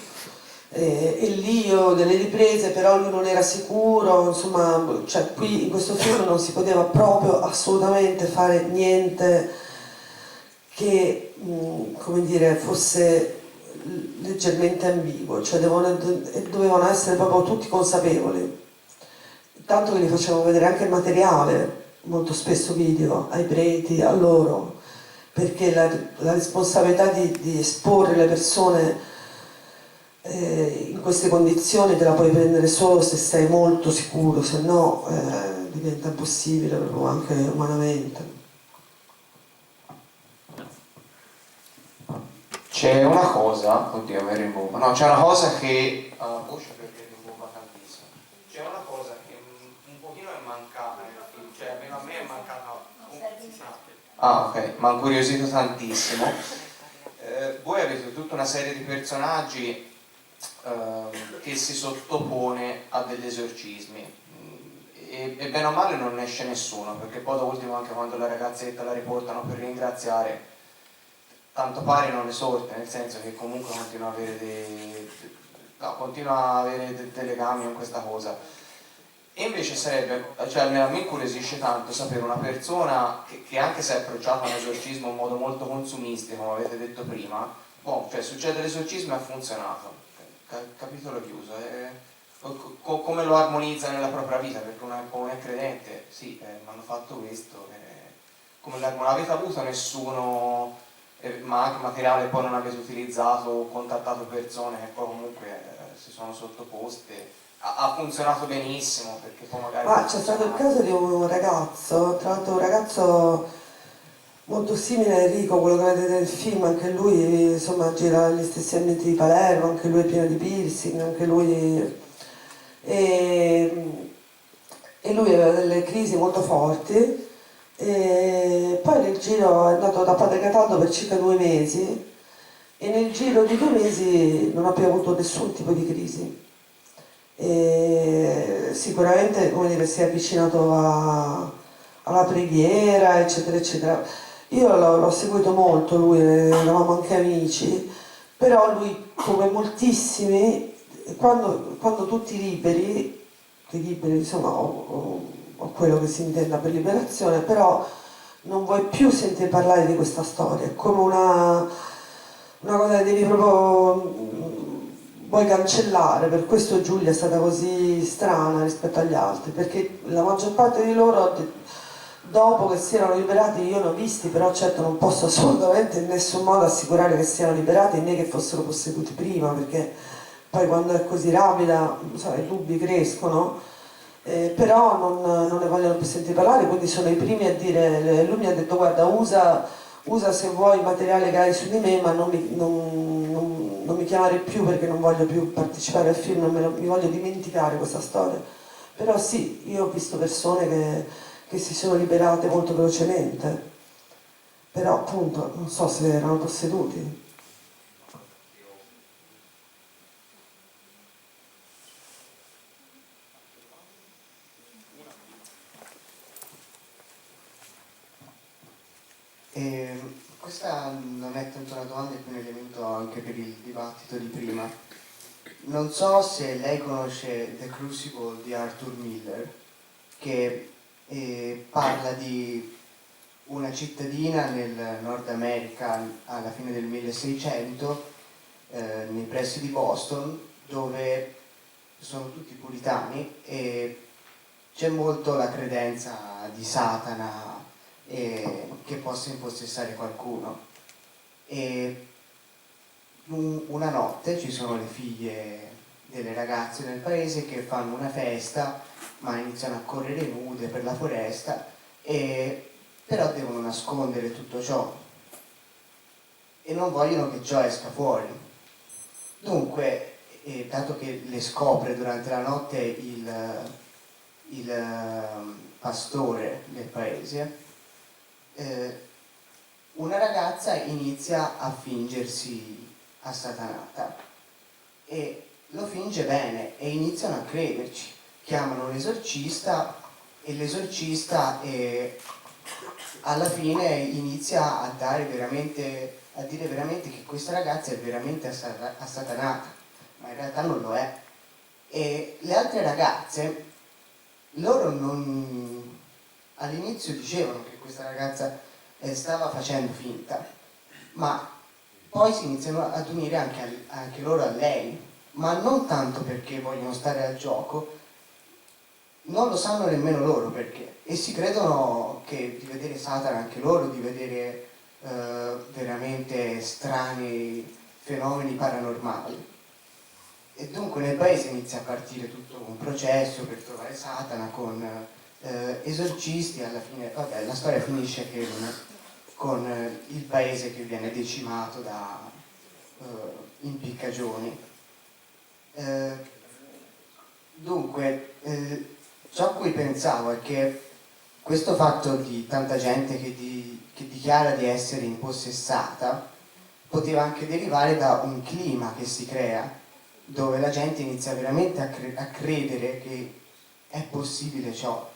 Speaker 2: E lì io delle riprese, però lui non era sicuro, insomma, cioè qui in questo film non si poteva proprio assolutamente fare niente che, come dire, fosse leggermente ambiguo, cioè dovevano essere proprio tutti consapevoli, tanto che li facevamo vedere anche il materiale, molto spesso video, ai preti, a loro, perché la responsabilità di esporre le persone in queste condizioni te la puoi prendere solo se sei molto sicuro, se no diventa impossibile proprio anche umanamente.
Speaker 8: C'è una cosa, oddio mi rimbomba, no, c'è una cosa che, perché rimbomba tantissimo, c'è una cosa che un pochino è mancata nel film, cioè almeno a me è mancata, ok, mi ha incuriosito tantissimo. Voi avete tutta una serie di personaggi che si sottopone a degli esorcismi e bene o male non ne esce nessuno, perché poi da ultimo anche quando la ragazzetta la riportano per ringraziare, tanto pare non le sorte, nel senso che comunque continua a avere dei legami con questa cosa. E invece sarebbe, cioè almeno a me incuriosisce tanto sapere una persona che anche se è approcciata all'esorcismo in modo molto consumistico, come avete detto prima, cioè succede l'esorcismo e ha funzionato, capitolo chiuso, come lo armonizza nella propria vita, perché uno è credente, sì, mi hanno fatto questo, come non avete avuto nessuno, ma anche materiale poi non avete utilizzato o contattato persone che poi comunque si sono sottoposte ha funzionato benissimo, perché poi magari...
Speaker 2: Ah, c'è stato il caso di un ragazzo, tra l'altro un ragazzo molto simile a Enrico, quello che vedete nel film, anche lui insomma gira negli stessi ambienti di Palermo, anche lui è pieno di piercing, anche lui... E lui aveva delle crisi molto forti e poi nel giro è andato da Padre Cataldo per circa 2 mesi e nel giro di 2 mesi non ha più avuto nessun tipo di crisi. E sicuramente, come dire, si è avvicinato alla preghiera, eccetera, eccetera. Io l'ho seguito molto, lui, eravamo anche amici, però lui, come moltissimi, quando tu ti liberi insomma, o quello che si intenda per liberazione, però non vuoi più sentire parlare di questa storia, è come una cosa che devi proprio vuoi cancellare. Per questo Giulia è stata così strana rispetto agli altri, perché la maggior parte di loro dopo che si erano liberati, io ne ho visti, però certo non posso assolutamente in nessun modo assicurare che siano liberati né che fossero posseduti prima, perché poi quando è così rapida i dubbi crescono, però non ne vogliono più sentire parlare, quindi sono i primi a dire, lui mi ha detto guarda usa se vuoi il materiale che hai su di me, ma non mi chiamare più perché non voglio più partecipare al film, mi voglio dimenticare questa storia. Però sì, io ho visto persone che si sono liberate molto velocemente, però appunto non so se erano posseduti.
Speaker 9: Questa non è tanto una domanda, è più un elemento anche per il dibattito di prima. Non so se lei conosce The Crucible di Arthur Miller, che parla di una cittadina nel Nord America alla fine del 1600, nei pressi di Boston, dove sono tutti puritani e c'è molto la credenza di Satana che possa impossessare qualcuno. E una notte ci sono le figlie delle ragazze del paese che fanno una festa, ma iniziano a correre nude per la foresta, però devono nascondere tutto ciò e non vogliono che ciò esca fuori. Dunque, dato che le scopre durante la notte il pastore del paese, una ragazza inizia a fingersi assatanata e lo finge bene e iniziano a crederci. Chiamano l'esorcista e l'esorcista alla fine inizia a dire veramente che questa ragazza è veramente assatanata, ma in realtà non lo è. E le altre ragazze, loro all'inizio dicevano che questa ragazza stava facendo finta, ma poi si iniziano ad unire anche loro a lei, ma non tanto perché vogliono stare al gioco, non lo sanno nemmeno loro perché, e si credono che di vedere Satana anche loro, di vedere veramente strani fenomeni paranormali. E dunque nel paese inizia a partire tutto un processo per trovare Satana con esorcisti. Alla fine, vabbè, la storia finisce con il paese che viene decimato da impiccagioni. Dunque, ciò a cui pensavo è che questo fatto di tanta gente che dichiara di essere impossessata poteva anche derivare da un clima che si crea, dove la gente inizia veramente a credere che è possibile ciò.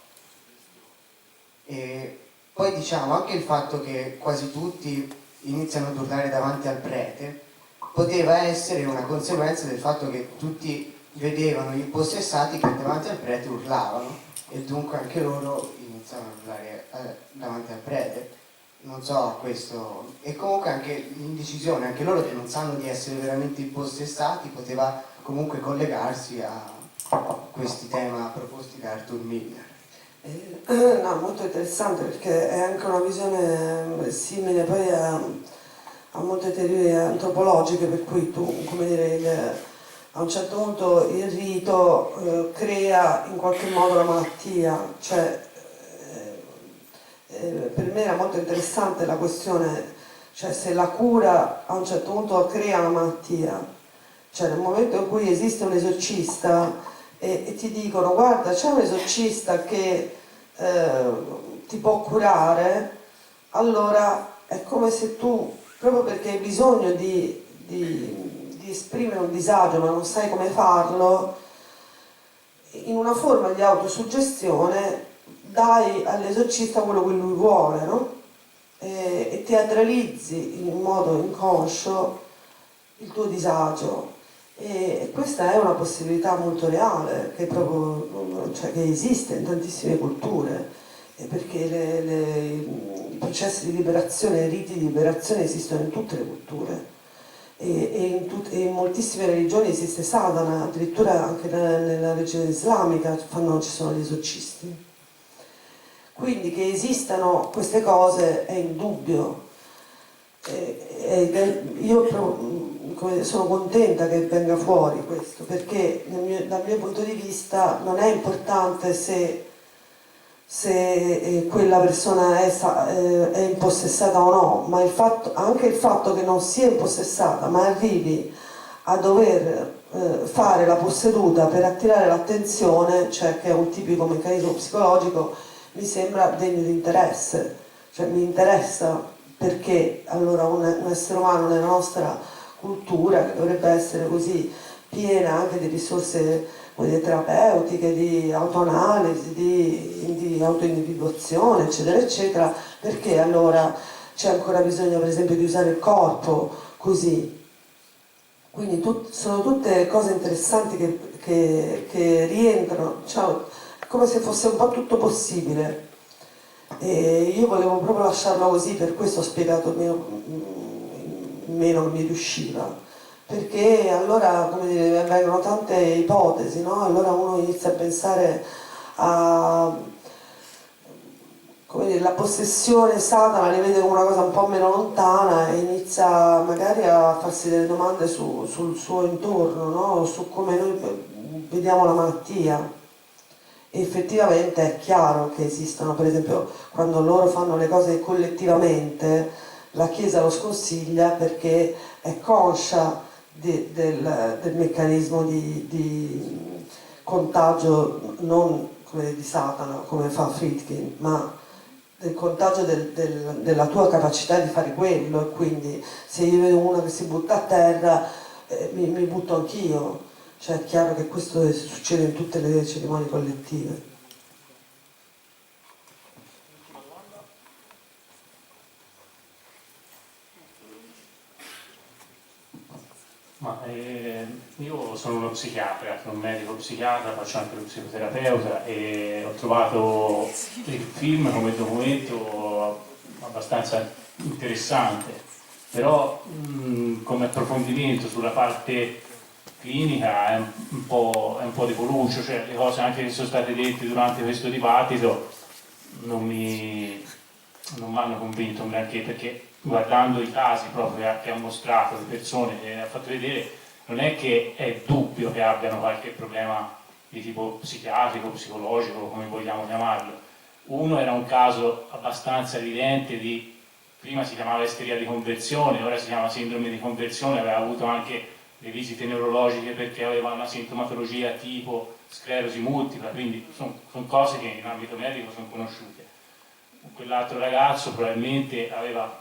Speaker 9: E poi diciamo anche il fatto che quasi tutti iniziano ad urlare davanti al prete poteva essere una conseguenza del fatto che tutti vedevano gli impossessati che davanti al prete urlavano e dunque anche loro iniziano a urlare davanti al prete. Non so questo, e comunque anche l'indecisione, anche loro che non sanno di essere veramente impossessati, poteva comunque collegarsi a questi temi proposti da Arthur Miller.
Speaker 2: No, molto interessante perché è anche una visione simile poi a molte teorie antropologiche, per cui tu, come dire, a un certo punto il rito crea in qualche modo la malattia, cioè per me era molto interessante la questione, cioè se la cura a un certo punto crea la malattia, cioè nel momento in cui esiste un esorcista e ti dicono guarda c'è un esorcista che ti può curare, allora è come se tu, proprio perché hai bisogno di esprimere un disagio ma non sai come farlo, in una forma di autosuggestione dai all'esorcista quello che lui vuole, no? E teatralizzi in modo inconscio il tuo disagio. E questa è una possibilità molto reale, che, proprio, cioè, che esiste in tantissime culture, perché i processi di liberazione, i riti di liberazione esistono in tutte le culture. E in moltissime religioni esiste Satana, addirittura anche nella religione islamica ci sono gli esorcisti. Quindi che esistano queste cose è indubbio. Io sono contenta che venga fuori questo, perché dal mio punto di vista non è importante se quella persona è impossessata o no, ma anche il fatto che non sia impossessata, ma arrivi a dover fare la posseduta per attirare l'attenzione, cioè che è un tipico meccanismo psicologico, mi sembra degno di interesse. Cioè mi interessa perché allora un essere umano nella nostra cultura, che dovrebbe essere così piena anche di risorse terapeutiche, di autoanalisi, di autoindividuazione, eccetera, eccetera, perché allora c'è ancora bisogno per esempio di usare il corpo così? Quindi sono tutte cose interessanti che rientrano, cioè, è come se fosse un po' tutto possibile. E io volevo proprio lasciarlo così, per questo ho spiegato meno che mi riusciva, perché allora, come dire, vengono tante ipotesi, no? Allora uno inizia a pensare a, come dire, la possessione Satana, li vede come una cosa un po' meno lontana e inizia magari a farsi delle domande sul suo intorno, no? Su come noi vediamo la malattia. E effettivamente è chiaro che esistono, per esempio quando loro fanno le cose collettivamente, la Chiesa lo sconsiglia perché è conscia del meccanismo di contagio, non come di Satana, come fa Friedkin, ma del contagio della tua capacità di fare quello, e quindi se io vedo uno che si butta a terra mi butto anch'io. Cioè è chiaro che questo succede in tutte le cerimonie collettive.
Speaker 10: Io sono uno psichiatra, sono un medico psichiatra, faccio anche lo psicoterapeuta e ho trovato il film come documento abbastanza interessante, però come approfondimento sulla parte clinica è un po' di coluccio, cioè le cose anche che sono state dette durante questo dibattito non mi hanno convinto granché, perché guardando i casi proprio che ha mostrato, le persone che ha fatto vedere, non è che è dubbio che abbiano qualche problema di tipo psichiatrico, psicologico, come vogliamo chiamarlo. Uno era un caso abbastanza evidente di, prima si chiamava isteria di conversione, ora si chiama sindrome di conversione, aveva avuto anche le visite neurologiche perché aveva una sintomatologia tipo sclerosi multipla, quindi sono cose che in ambito medico sono conosciute. Quell'altro ragazzo probabilmente aveva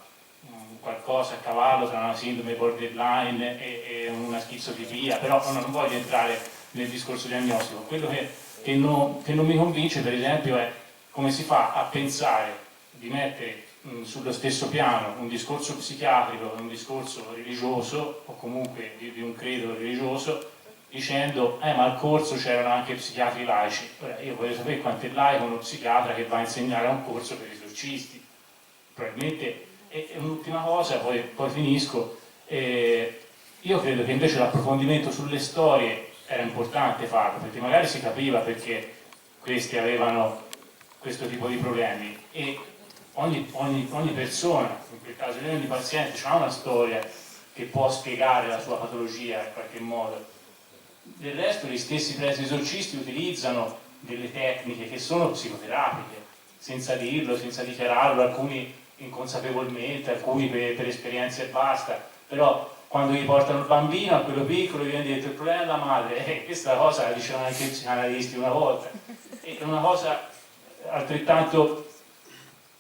Speaker 10: qualcosa a cavallo tra una sindrome borderline e una schizofrenia, però non voglio entrare nel discorso diagnostico. Quello che non mi convince, per esempio, è come si fa a pensare di mettere sullo stesso piano un discorso psichiatrico e un discorso religioso, o comunque di un credo religioso, dicendo ma al corso c'erano anche psichiatri laici. Ora, io voglio sapere quanto è laico uno psichiatra che va a insegnare a un corso per esorcisti. Probabilmente. E un'ultima cosa, poi finisco, io credo che invece l'approfondimento sulle storie era importante farlo, perché magari si capiva perché questi avevano questo tipo di problemi, e ogni persona, in quel caso ogni paziente, ha una storia che può spiegare la sua patologia in qualche modo. del resto gli stessi preti esorcisti utilizzano delle tecniche che sono psicoterapiche, senza dirlo, senza dichiararlo, alcuni inconsapevolmente, alcuni per esperienze e basta, però quando gli portano il bambino, a quello piccolo, gli viene detto il problema è la madre, questa cosa la dicevano anche i psicanalisti una volta, e una cosa altrettanto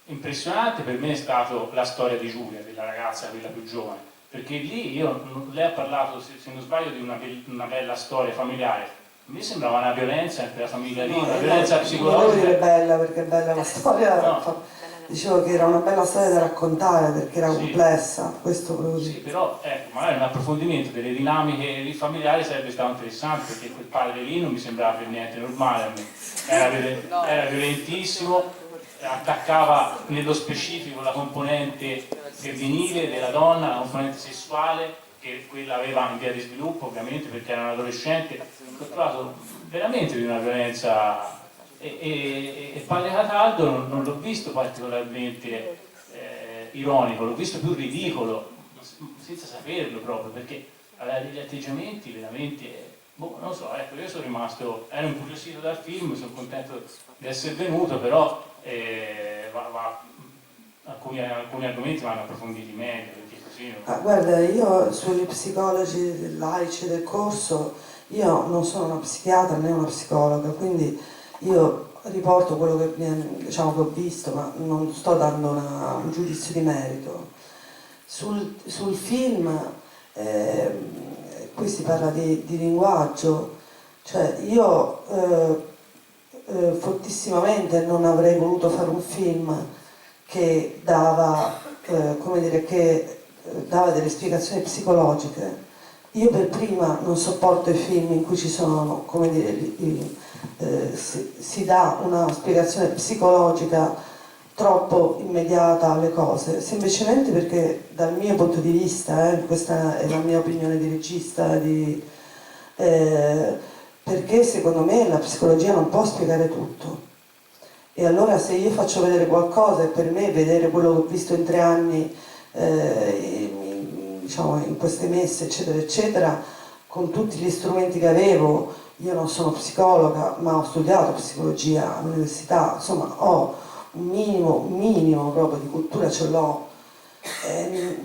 Speaker 10: impressionante per me è stata la storia di Giulia, della ragazza, quella più giovane, perché lì lei ha parlato, se non sbaglio, di una bella storia familiare. A me sembrava una violenza entre la famiglia lì, una violenza psicologica.
Speaker 2: Non devo dire bella, perché è bella la storia.
Speaker 10: No.
Speaker 2: Dicevo che era una bella storia da raccontare perché era complessa, questo volevo dire.
Speaker 10: Sì, però ecco, magari un approfondimento delle dinamiche familiari sarebbe stato interessante, perché quel padre lì non mi sembrava per niente normale a me. Era violentissimo, attaccava nello specifico la componente femminile della donna, la componente sessuale, che quella aveva in via di sviluppo ovviamente perché era un adolescente. Ho trovato veramente di una violenza. E Padre Cataldo non l'ho visto particolarmente ironico, l'ho visto più ridicolo, senza saperlo proprio, perché aveva degli atteggiamenti veramente, non lo so, ecco, io sono rimasto, ero incuriosito dal film, sono contento di essere venuto, però alcuni argomenti vanno approfonditi meglio, perché così
Speaker 2: guarda, io sugli psicologi laici del corso, io non sono una psichiatra né una psicologa, quindi io riporto quello che, diciamo, che ho visto, ma non sto dando un giudizio di merito. Sul film, qui si parla di linguaggio, cioè io fortissimamente non avrei voluto fare un film che dava, dava delle spiegazioni psicologiche. Io per prima non sopporto i film in cui ci sono, come dire, si dà una spiegazione psicologica troppo immediata alle cose, semplicemente perché dal mio punto di vista, questa è la mia opinione di regista, perché secondo me la psicologia non può spiegare tutto. E allora se io faccio vedere qualcosa, e per me vedere quello che ho visto in 3 anni, diciamo in queste messe eccetera eccetera, con tutti gli strumenti che avevo, io non sono psicologa ma ho studiato psicologia all'università, insomma ho un minimo proprio di cultura, ce l'ho,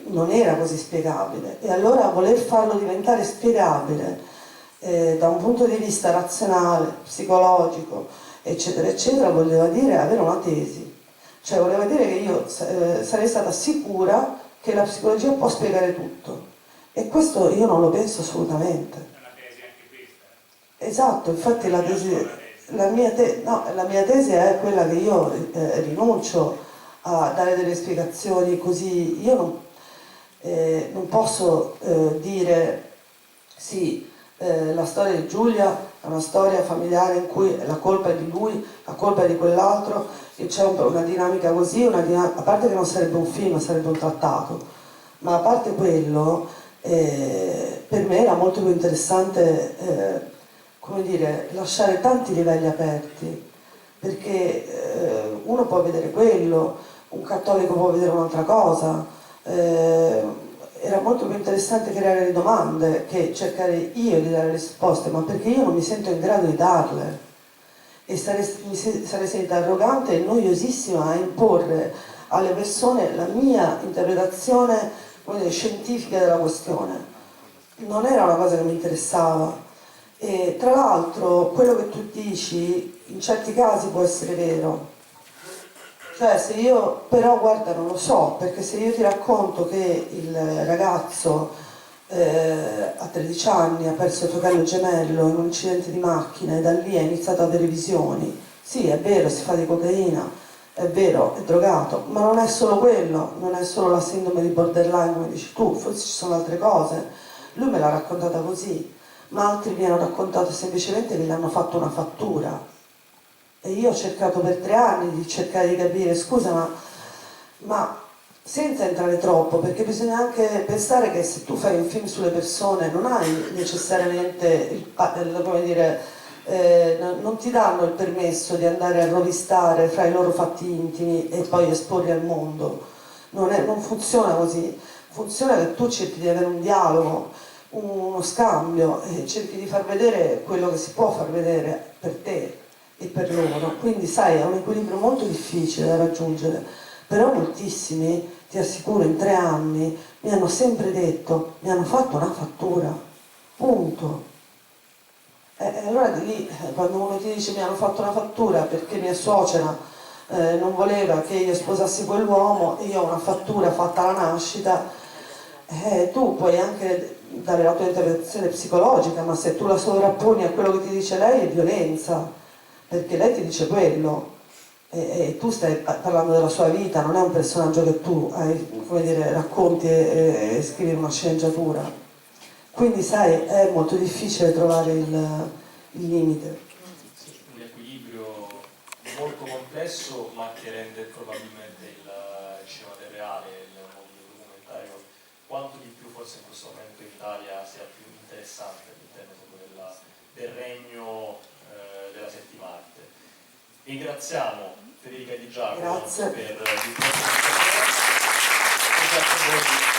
Speaker 2: non era così spiegabile, e allora voler farlo diventare spiegabile da un punto di vista razionale, psicologico eccetera eccetera, voleva dire avere una tesi, cioè voleva dire che io sarei stata sicura che la psicologia può spiegare tutto, e questo io non lo penso assolutamente.
Speaker 10: È una tesi anche questa.
Speaker 2: Esatto, infatti la mia tesi è quella che io rinuncio a dare delle spiegazioni così, io non posso dire sì, la storia di Giulia è una storia familiare in cui la colpa è di lui, la colpa è di quell'altro, e c'è una dinamica così, a parte che non sarebbe un film, sarebbe un trattato, ma a parte quello, per me era molto più interessante come dire, lasciare tanti livelli aperti, perché uno può vedere quello, un cattolico può vedere un'altra cosa, era molto più interessante creare le domande che cercare io di dare le risposte, ma perché io non mi sento in grado di darle, e sarei sentita arrogante e noiosissima a imporre alle persone la mia interpretazione, come dire, scientifica della questione. Non era una cosa che mi interessava. E tra l'altro quello che tu dici in certi casi può essere vero, cioè se io, però guarda, non lo so, perché se io ti racconto che il ragazzo a 13 anni ha perso il fratello gemello in un incidente di macchina e da lì ha iniziato ad avere visioni, sì è vero, si fa di cocaina, è vero, è drogato, ma non è solo quello, non è solo la sindrome di borderline come dici tu, forse ci sono altre cose, lui me l'ha raccontata così, ma altri mi hanno raccontato semplicemente che gli hanno fatto una fattura, e io ho cercato per 3 anni di cercare di capire, scusa, ma senza entrare troppo, perché bisogna anche pensare che se tu fai un film sulle persone non hai necessariamente come dire, non ti danno il permesso di andare a rovistare fra i loro fatti intimi e poi esporli al mondo, non funziona così, funziona che tu cerchi di avere un dialogo. uno scambio e cerchi di far vedere quello che si può far vedere per te e per loro. Quindi sai, è un equilibrio molto difficile da raggiungere, però moltissimi, ti assicuro, in 3 anni mi hanno sempre detto, mi hanno fatto una fattura, punto. E allora di lì, quando uno ti dice mi hanno fatto una fattura perché mia suocera non voleva che io sposassi quell'uomo e io ho una fattura fatta alla nascita, tu puoi anche dare la tua interpretazione psicologica, ma se tu la sovrapponi a quello che ti dice lei è violenza, perché lei ti dice quello e tu stai parlando della sua vita, non è un personaggio che tu come dire, racconti e scrivi una sceneggiatura. Quindi sai, è molto difficile trovare il limite.
Speaker 1: Un equilibrio molto complesso, ma che rende probabilmente il cinema del reale, il mondo documentario, quanto di più forse in questo momento in Italia sia più interessante all'interno del regno della settima arte. Ringraziamo Federica Di Giacomo per il vostro intervento.